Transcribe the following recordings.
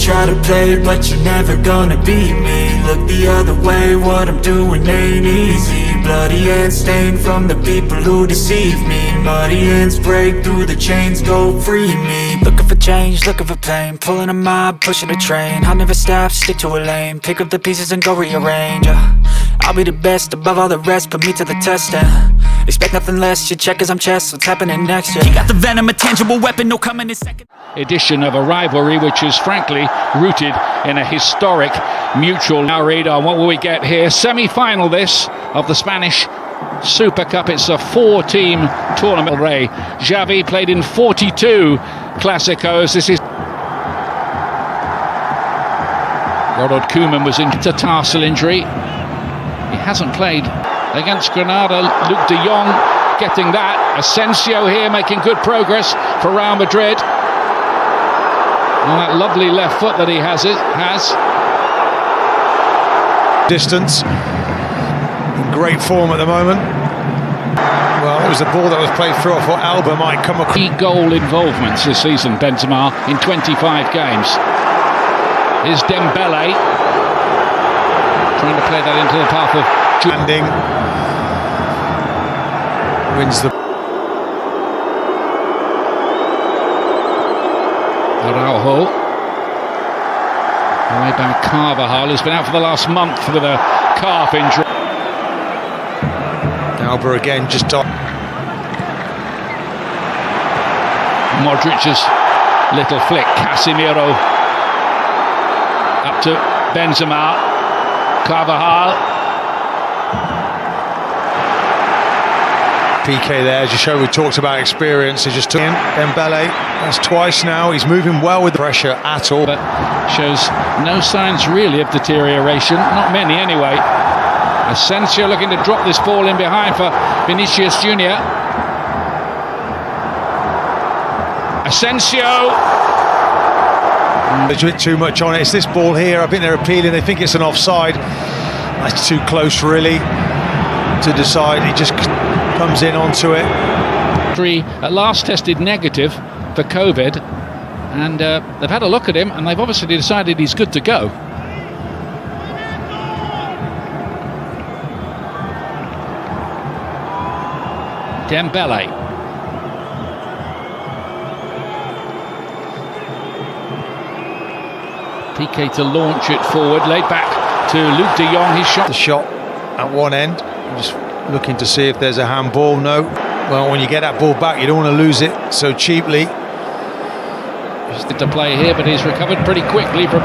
Try to play, but you're never gonna beat me. Look the other way, what I'm doing ain't easy. Bloody hands stained from the people who deceive me. Muddy hands break through the chains, go free me. Looking for change, looking for pain, pulling a mob, pushing a train. I'll never stop, stick to a lane, pick up the pieces and go rearrange. I'll be the best above all the rest, put me to the test and expect nothing less. Your check is I'm chess, what's happening next? You got the venom, a tangible weapon, no coming in second. Edition of a rivalry which is frankly rooted in a historic mutual. Now read on what will we get here? Semi-final this of the Spanish SuperCup. It's a 4-team tournament. Ray Xavi played in 42 Clásicos. This is Ronald Koeman was into tarsal injury. He hasn't played against Granada. Luke de Jong getting that. Asensio here making good progress for Real Madrid. And that lovely left foot that he has. Distance. In great form at the moment. Well, it was a ball that was played through. I thought Alba might come across. 3 goal involvements this season, Benzema, in 25 games. Here's Dembele. Trying to play that into the path of landing. Wins the. Araujo. Away by Carvajal, who's been out for the last month with a calf injury. Alba again just on. Modric's little flick. Casemiro up to Benzema. Carvajal. PK there, as you show, we talked about experience. He just took in Dembele. That's twice now. He's moving well with the pressure at all. But shows no signs really of deterioration. Not many anyway. Asensio looking to drop this ball in behind for Vinicius Junior. Asensio. There's a bit too much on it. It's this ball here. I think they're appealing. They think it's an offside. That's too close really to decide. He just comes in onto it. At last tested negative for COVID, and they've had a look at him and they've obviously decided he's good to go. Dembele. PK to launch it forward, laid back to Luke de Jong. His shot. The shot at one end. I'm just looking to see if there's a handball. No. Well, when you get that ball back, you don't want to lose it so cheaply. Just to play here, but he's recovered pretty quickly from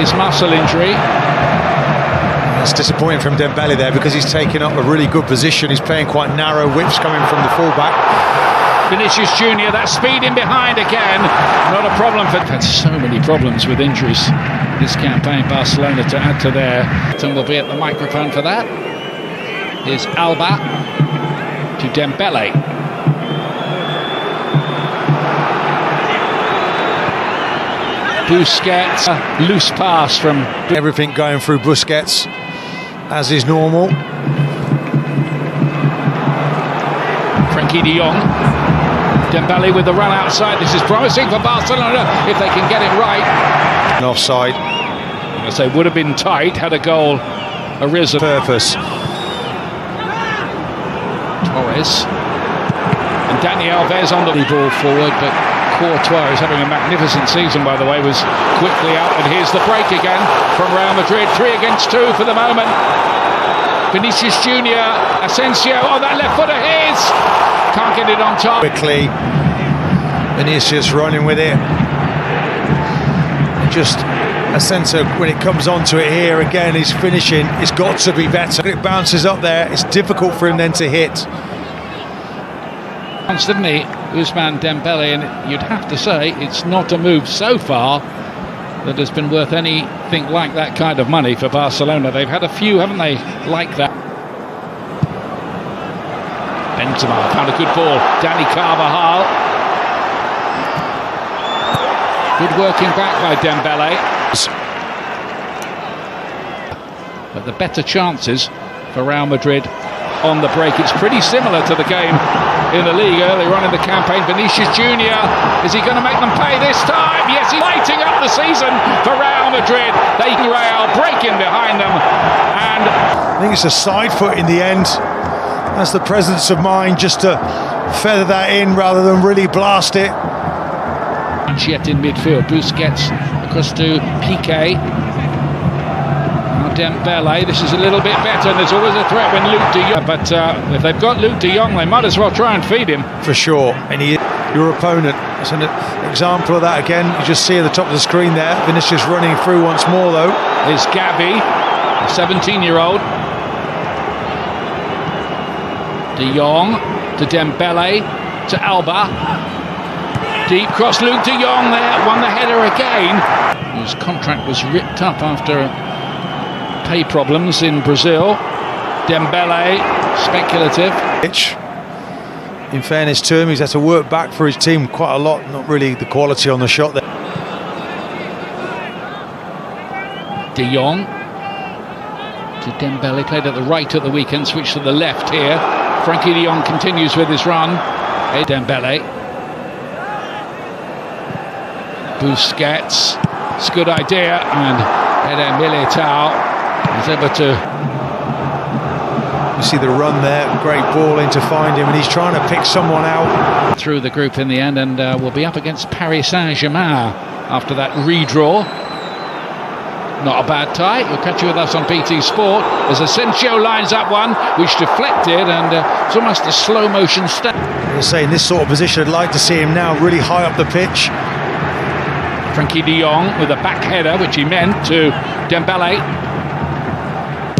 his muscle injury. It's disappointing from Dembele there because he's taking up a really good position. He's playing quite narrow whips coming from the fullback. Vinicius Junior, that speed in behind again, not a problem for. Had so many problems with injuries this campaign. Barcelona to add to their. And will be at the microphone for that. Here's Alba to Dembele. Busquets, loose pass from. Everything going through Busquets, as is normal. Frankie de Jong. Dembele with the run outside. This is promising for Barcelona if they can get it right. An offside. I say would have been tight had a goal arisen. Purpose. Torres and Dani Alves on the ball forward, but Courtois, who's having a magnificent season by the way, was quickly out, and here's the break again from Real Madrid. 3 against 2 for the moment. Vinicius Junior, Asensio on that left foot of his, can't get it on top. Quickly, Vinicius running with it. Just Asensio, when it comes onto it here again, his finishing, it's got to be better. It bounces up there, it's difficult for him then to hit. Once, didn't he, Ousmane Dembele, and you'd have to say it's not a move so far that has been worth anything like that kind of money for Barcelona. They've had a few, haven't they, like that. Benzema found a good ball. Dani Carvajal. Good working back by Dembele. But the better chances for Real Madrid on the break. It's pretty similar to the game in the league earlier on in the campaign. Vinicius Junior, is he going to make them pay this time? Yes, he's lighting up the season for Real Madrid. Real breaking behind them, and I think it's a side foot in the end. That's the presence of mind just to feather that in rather than really blast it. Yet in midfield, Busquets across to Piqué. Now Dembele, this is a little bit better, and there's always a threat when Luke de Jong. But if they've got Luke de Jong, they might as well try and feed him. For sure, and your opponent. It's an example of that again. You just see at the top of the screen there, Vinicius running through once more though. There's Gavi, a 17-year-old. De Jong to Dembele to Alba. Deep cross, Luke de Jong there, won the header again. His contract was ripped up after pay problems in Brazil. Dembele, speculative. In fairness to him, he's had to work back for his team quite a lot, not really the quality on the shot there. De Jong to Dembele, played at the right at the weekend, switched to the left here. Frankie de Jong continues with his run. Hey, Dembele. Busquets, it's a good idea, and Eder Militao is able to. You see the run there, great ball in to find him, and he's trying to pick someone out. Through the group in the end, and will be up against Paris Saint-Germain after that redraw. Not a bad tie. You'll catch you with us on BT Sport as Asensio lines up one, which deflected, and it's almost a slow motion step. I say in this sort of position, I'd like to see him now really high up the pitch. Frankie de Jong with a back header, which he meant, to Dembele.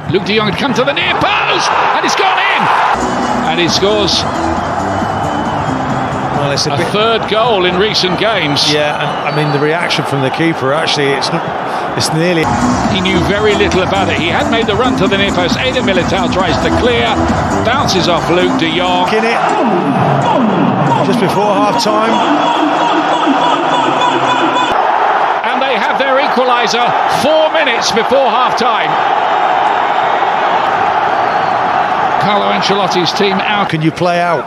Luke de Jong had come to the near post, and it's gone in! And he scores a third goal in recent games. Yeah, and I mean the reaction from the keeper, actually, it's nearly... He knew very little about it. He had made the run to the near post. Eder Militao tries to clear, bounces off Luke de Jong. In it, just before half-time. They have their equaliser 4 minutes before half-time. Carlo Ancelotti's team out. Can you play out?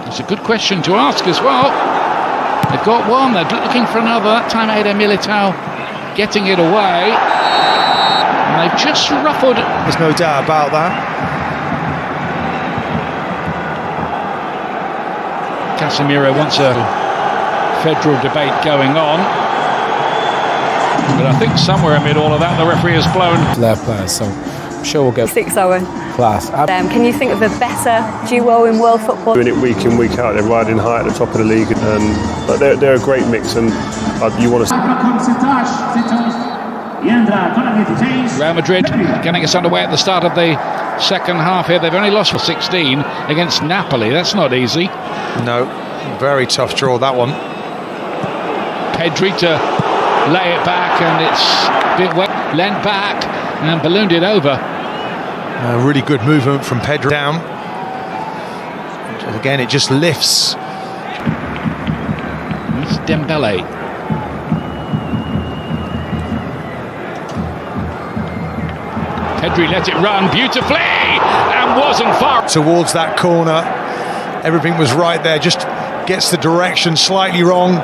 It's a good question to ask as well. They've got one, they're looking for another. That time Eder Militao getting it away. And they've just ruffled. There's no doubt about that. Casemiro wants a federal debate going on, but I think somewhere amid all of that, the referee has blown. Their players, so I'm sure we'll get 6-0 class. Can you think of a better duo in world football? Doing it week in, week out, they're riding high at the top of the league, and they're a great mix, and you want to. Real Madrid getting us underway at the start of the second half here. They've only lost for 16 against Napoli. That's not easy. No, very tough draw, that one. Pedri to lay it back, and it's a bit wet, lent back and ballooned it over. Really good movement from Pedri down. Again, it just lifts. It's Dembele. Pedri let it run beautifully and wasn't far. Towards that corner, everything was right there, just gets the direction slightly wrong.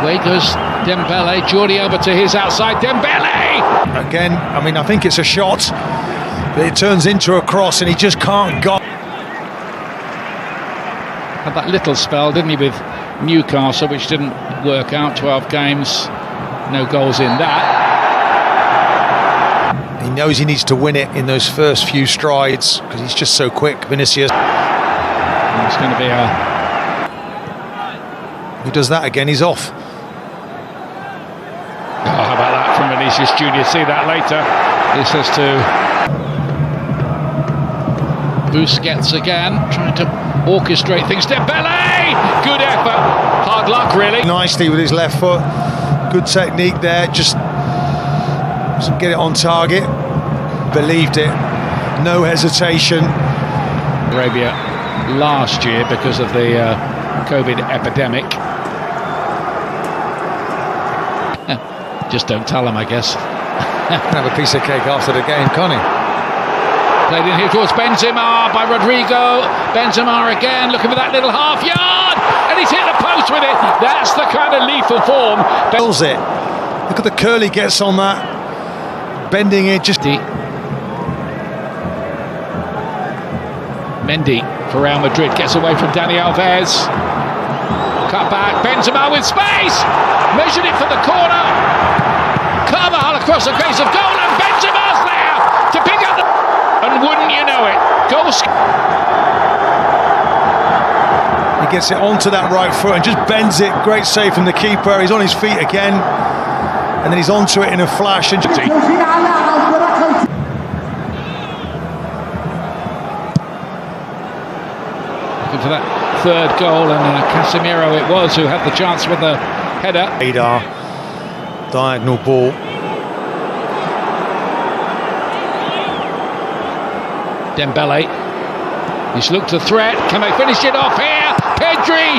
Away goes Dembele, Jordi over to his outside, Dembele! Again, I mean, I think it's a shot, but it turns into a cross and he just can't go. Had that little spell, didn't he, with Newcastle, which didn't work out, 12 games, no goals in that. He knows he needs to win it in those first few strides, because he's just so quick, Vinicius. And it's going to be a... He does that again, he's off. Oh, how about that from Vinicius Junior? See that later. He says to Busquets again, trying to orchestrate things. Dembele! Good effort. Hard luck, really. Nicely with his left foot. Good technique there. Just get it on target. Believed it. No hesitation. Arabia last year because of the COVID epidemic. Just don't tell him, I guess. Have a piece of cake after the game, can't he? Played in here towards Benzema by Rodrigo. Benzema again, looking for that little half yard, and he's hit the post with it. That's the kind of lethal form. Bells it. Look at the curl he gets on that. Bending it just... Mendy for Real Madrid gets away from Dani Alves. Cut back, Benzema with space. Measured it for the corner. Carvajal across the face of goal, and Benzema's there to pick up the... And wouldn't you know it, goal... He gets it onto that right foot and just bends it. Great save from the keeper. He's on his feet again. And then he's onto it in a flash. And Looking for that third goal, and Casemiro it was who had the chance with the header. Radar, diagonal ball. Dembele, he's looked a threat. Can they finish it off here? Pedri,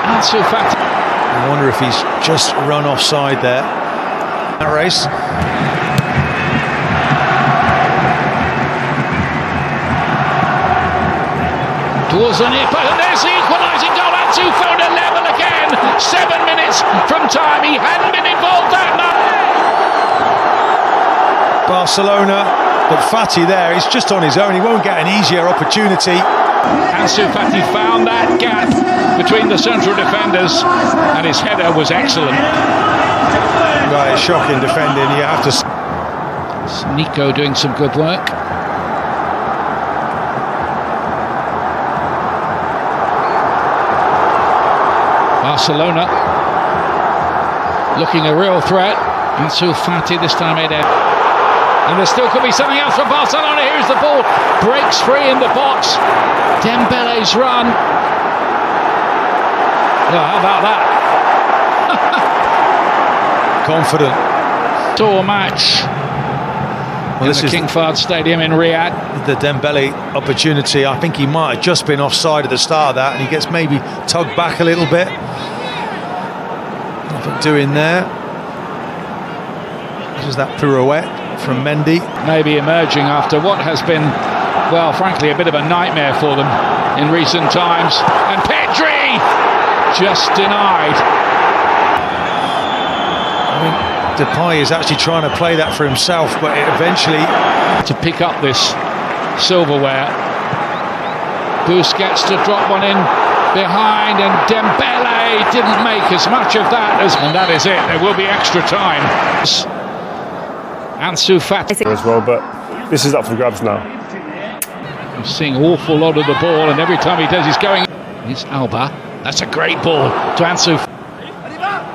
Ansu Fati. I wonder if he's just run offside there. That race. Towards the near post, and there's the equalising goal. Ansu found a level again. 7 minutes from time. He hadn't been involved that much. Barcelona. But Fati there, he's just on his own. He won't get an easier opportunity. Ansu Fati found that gap between the central defenders, and his header was excellent. Right, shocking defending. You have to... It's Nico doing some good work. Barcelona looking a real threat. Ansu Fati this time headed. And there still could be something else for Barcelona. Here's the ball. Breaks free in the box. Dembele's run. Oh, how about that? Confident. Tour match. Well, in this the is King Fahd Stadium in Riyadh. the Dembele opportunity. I think he might have just been offside at the start of that, and he gets maybe tugged back a little bit. Nothing doing there. This is that pirouette from Mendy. Maybe emerging after what has been, well, frankly, a bit of a nightmare for them in recent times. And Pedri just denied. I think Depay is actually trying to play that for himself, but it eventually... To pick up this silverware. Busquets to drop one in behind, and Dembele didn't make as much of that and that is it. There will be extra time. Ansu Fati as well, but this is up for grabs now. I'm seeing an awful lot of the ball, and every time he does, he's going. It's Alba. That's a great ball to Ansu.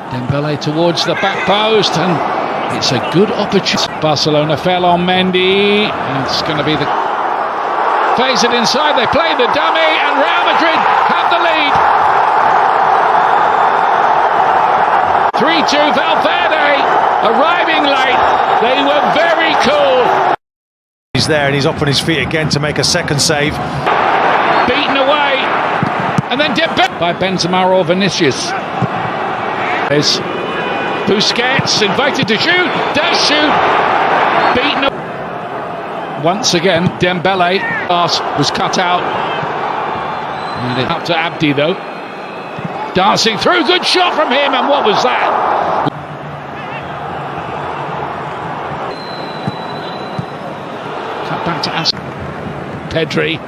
Dembele towards the back post, and it's a good opportunity. Barcelona fell on Mendy, and it's going to be the plays it inside. They play the dummy, and Real Madrid have the lead. 3-2 Valverde arriving late. They were very cool. He's there and he's up on his feet again to make a second save. Beaten away, and then by Benzema or Vinicius. There's Busquets invited to shoot, does shoot, beaten once again. Dembele pass was cut out, and it up to Abdi though, dancing through, good shot from him, and what was that? Cut back to Pedri.